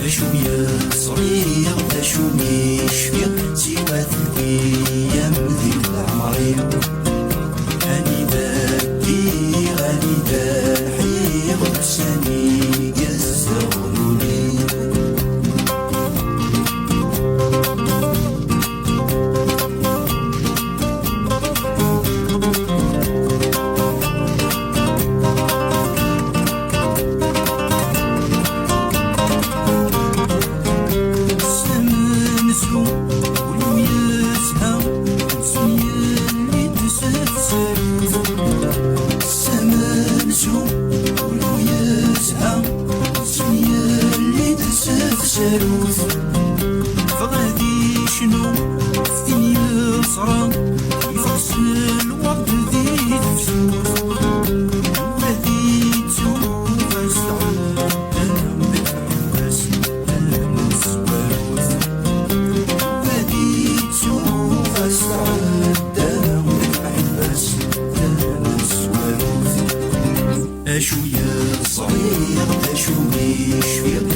أشو يصريغ أشو يشفيق سوى أيام ذي العمرين هاني بكي غاني دحيغ بساني يزغلولي فغادي شنو فتني الصرا يفصل الوقت ذي تفسوس وغادي تشوف السعد انا متحبس انا مسواروس وغادي تشوف السعد انا متحبس انا مسواروس اشو يا صغير اشو يشفيق